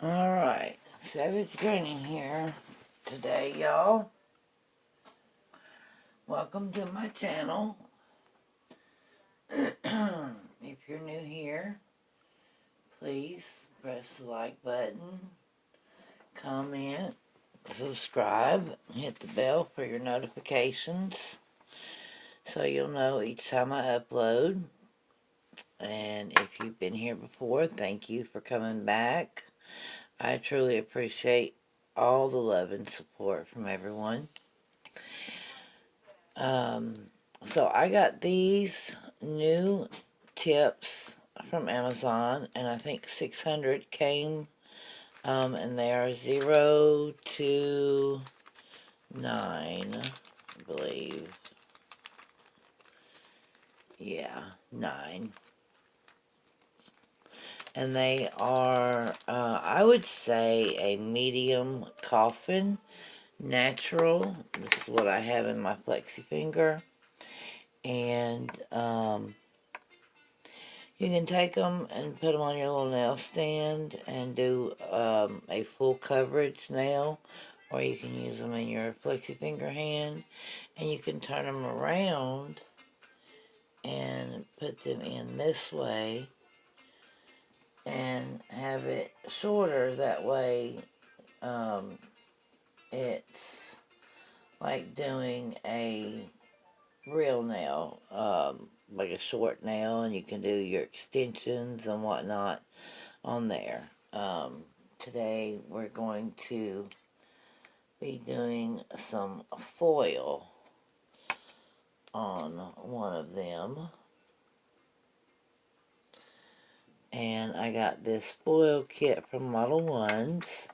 Alright, Savage Grinning here today, y'all. Welcome to my channel. If you're new here, please press the like button, comment, subscribe, hit the bell for your notifications so you'll know each time I upload. And if you've been here before, thank you for coming back. I truly appreciate all the love and support from everyone. So I got these new tips from Amazon, and I think 600 came, and they are 0 to 9, I believe. Yeah, 9. And they are, I would say, a medium coffin, natural. This is what I have in my flexifinger. And you can take them and put them on your little nail stand and do a full coverage nail, or you can use them in your flexifinger hand, and you can turn them around and put them in this way and have it shorter. That way it's like doing a real nail, like a short nail, and you can do your extensions and whatnot on there. Today we're going to be doing some foil on one of them. And I got this foil kit from Modelones.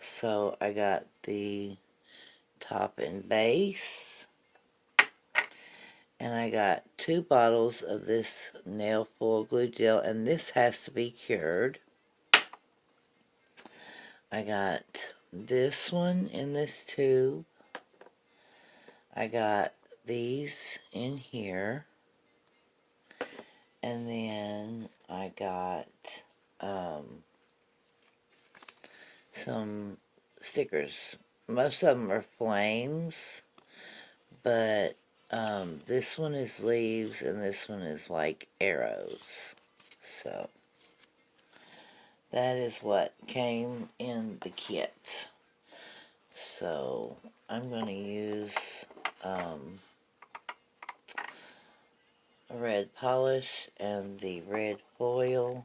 So I got the top and base. And I got 2 bottles of this nail foil glue gel, and this has to be cured. I got this one in this tube. I got these in here. And then I got some stickers. Most of them are flames, but this one is leaves and this one is like arrows. So that is what came in the kit. So I'm going to use red polish and the red foil.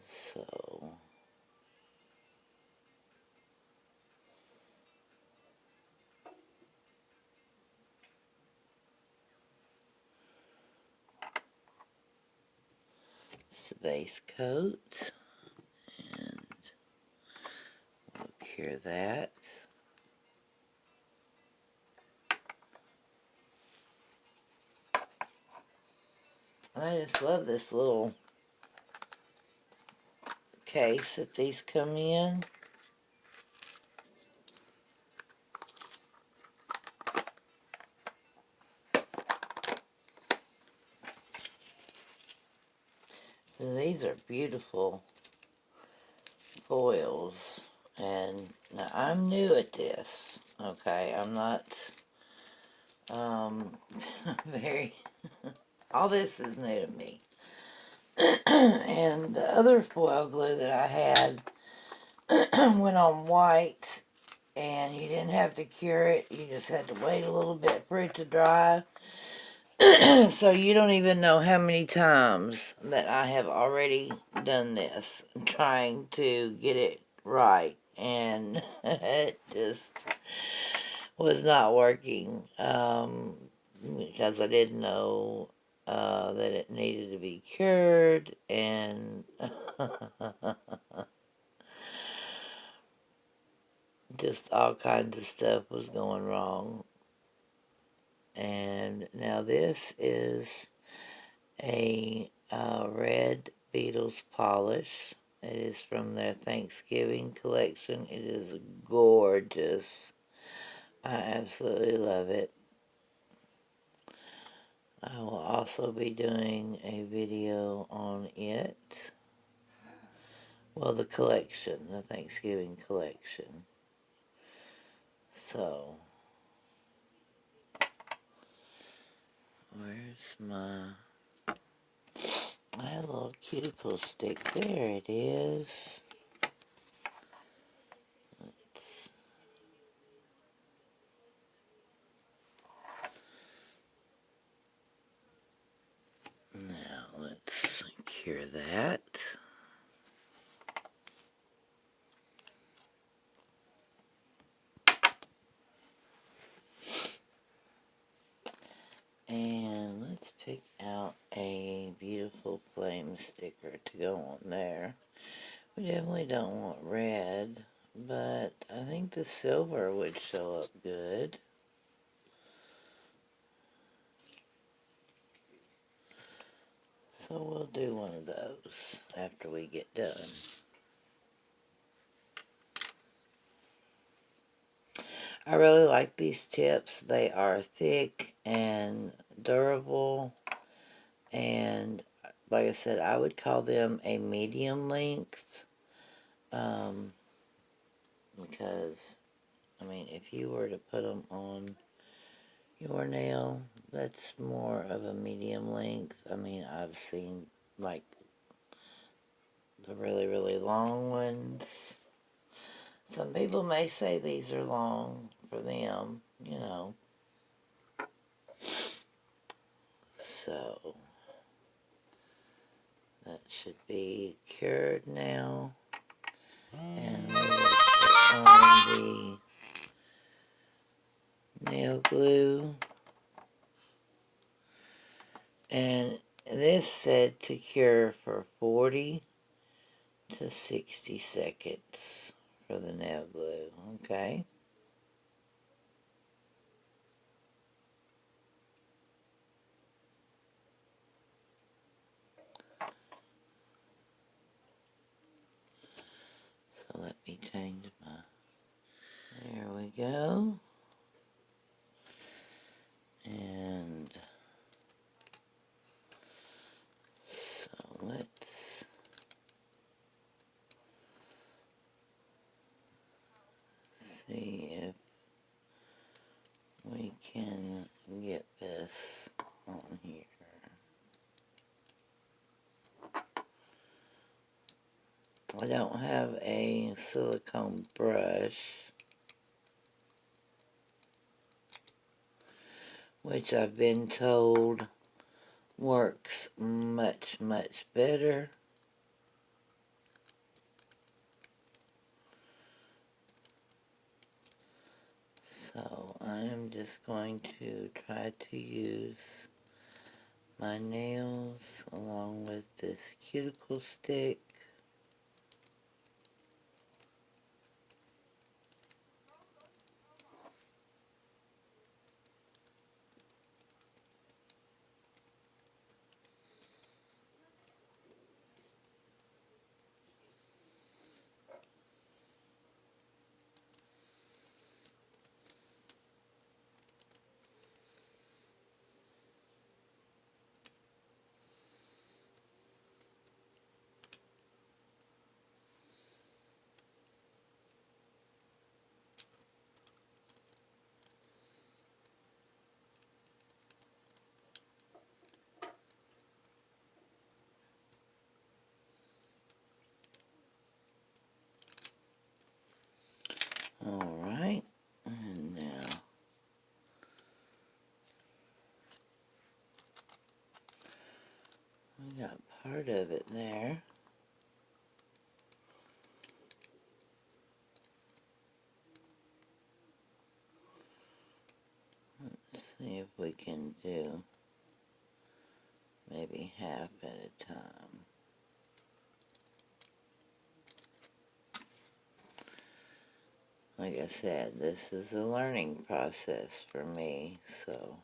So it's the base coat, and we'll cure that. I just love this little case that these come in. And these are beautiful foils. And now I'm new at this. Okay, I'm not very... all this is new to me. And the other foil glue that I had went on white, and you didn't have to cure it. You just had to wait a little bit for it to dry. So you don't even know how many times that I have already done this, trying to get it right, and it just was not working, because I didn't know that it needed to be cured, and just all kinds of stuff was going wrong. And now this is a red Beatles polish. It is from their Thanksgiving collection. It is gorgeous. I absolutely love it. I will also be doing a video on it. Well, the collection, the Thanksgiving collection. So, where's my... I had a little cuticle stick. There it is. Now, let's secure that. And let's pick out a beautiful flame sticker to go on there. We definitely don't want red, but I think the silver would show up good. So we'll do one of those after we get done. I really like these tips. They are thick and durable, and like I said, I would call them a medium length, because, I mean, if you were to put them on your nail, that's more of a medium length. I mean, I've seen, like, the really, really long ones. Some people may say these are long for them, you know. So, that should be cured now. And we will put on the nail glue. And this said to cure for 40 to 60 seconds for the nail glue, okay? So let me change my... There we go. And so let's see if we can get this on here. I don't have a silicone brush, which I've been told works much, much better. So I am just going to try to use my nails along with this cuticle stick. Alright, and now we got part of it there. Let's see if we can do maybe half at a time. Like I said, this is a learning process for me, so...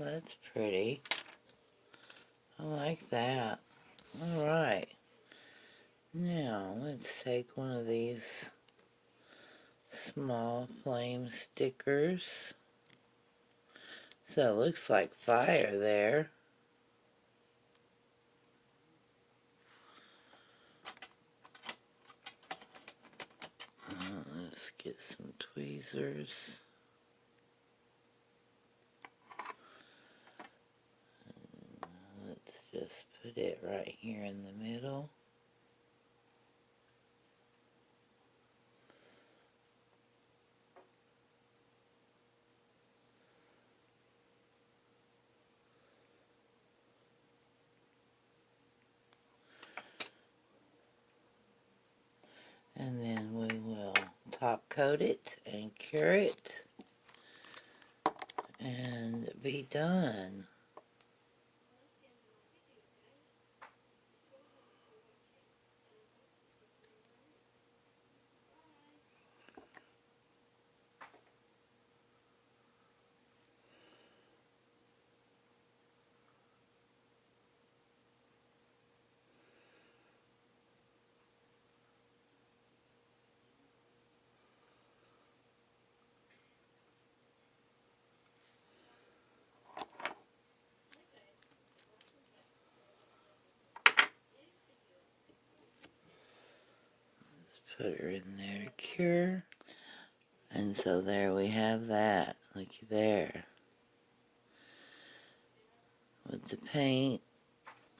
that's pretty. I like that. Alright. Now, let's take one of these small flame stickers. So it looks like fire there. Let's get some tweezers. Let's just put it right here in the middle. And then we will top coat it and cure it and be done. Put her in there to cure. And so there we have that. Looky there. With the paint,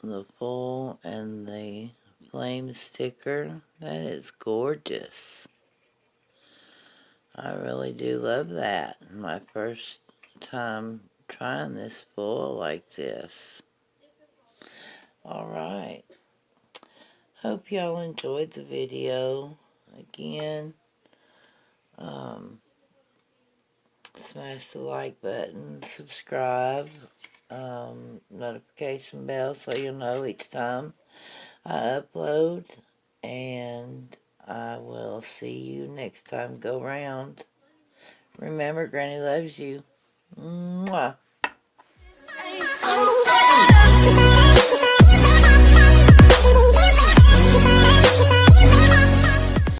the full, and the flame sticker. That is gorgeous. I really do love that. My first time trying this full like this. Alright. Hope y'all enjoyed the video. Again, smash the like button, subscribe, notification bell so you'll know each time I upload, and I will see you next time go round. Remember, Granny loves you. Mwah.